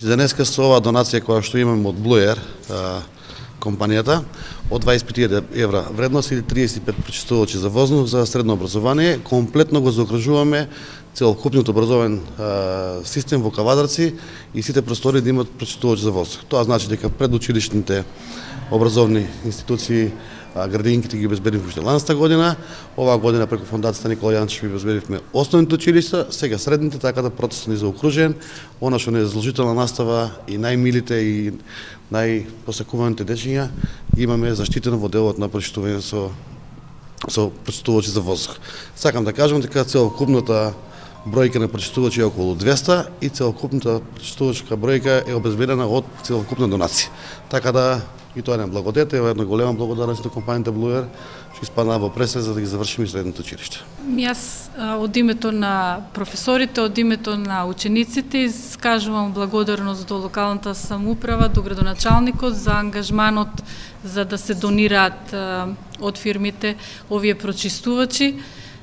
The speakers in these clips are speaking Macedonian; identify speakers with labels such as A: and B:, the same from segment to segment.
A: Денеска со оваа донација која што имаме од Blue Air компанијата, од 25.000 евра вредност или 35 пречистувачи за воздух за средно образование, комплетно го заокружуваме целокупниот образовен систем во Кавадарци и сите простори да имат пречистувачи за воздух. Тоа значи дека предучилишните образовни институции, градинките ги обезбедивме уште ланста година, оваа година преку фондацијата Никола Јанчев ги обезбедивме основните училишта, сега средните, така да процесот ни заокружен, она што не е задолжителна настава и најмилите и најпосакуваните дечиња имаме заштитено во делот на пречистување со пречистувачи за воздух. Сакам да кажам дека целокупната бројка на пречистувачи е околу 200 и целокупната пречистувачка бројка е обезбедена од целокупна донација. Така да и тоа е благодет, една голема благодарност до компанијата Blue Air што испадна во пресед за да ги завршиме средното училиште.
B: Јас од името на професорите, од името на учениците искажувам благодарност до локалната самоуправа, до градоначалникот за ангажманот за да се донираат од фирмите овие прочистувачи.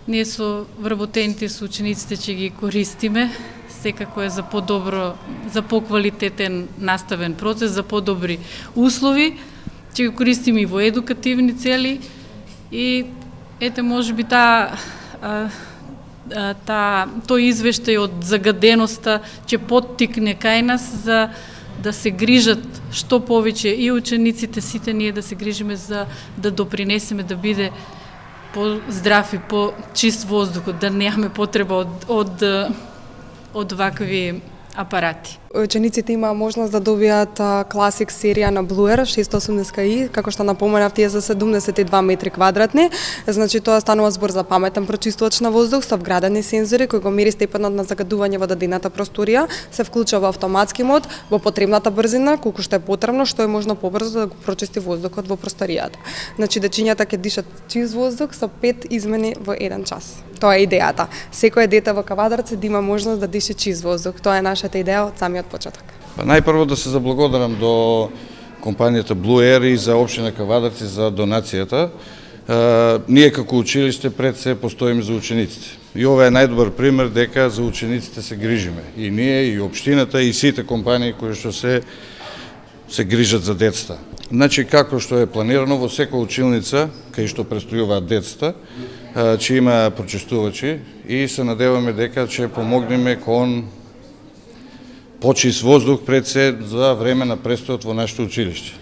B: Ние со вработените со учениците ќе ги користиме, секако е за подобро, за поквалитетен наставен процес, за подобри услови. Ќе го користиме и во едукативни цели и ете можеби тој извештај од загаденоста ќе поттикне кај нас за да се грижат што повеќе и учениците, сите ние да се грижиме за да допринесеме да биде по-здрав и по-чист воздухот, да немаме потреба од вакви апарати.
C: Учениците имаа можност да добијат класик серија на Blue Air 680i, како што напоменав, тие за 72 метри квадратни. Значи тоа станува збор за паметен прочистувач на воздух со вградени сензори кои го мери степенот на загадување во дадената просторија, се вклучува автоматски мод во потребната брзина, колку што е потребно, што е можно побрзо да го прочисти воздухот во просторијата. Значи дечињата ќе дишат чист воздух со 5 измени во 1 час. Тоа е идејата. Секој дете во Кавадарци да има можност да дише чист воздух. Тоа е нашата идеја од самиот почеток.
D: Најпрво да се заблагодарам до компанијата Blue Air и за општина Кавадарци за донацијата. Ние како училиште пред се постоиме за учениците. И ова е најдобар пример дека за учениците се грижиме. И ние, и општината, и сите компании кои што се грижат за децата. Значи, како што е планирано во секоја училница, кај што престојуваат децата, ќе има прочистувачи и се надеваме дека ќе помогнеме кон почист воздух пред се за време на престојот во нашето училиште.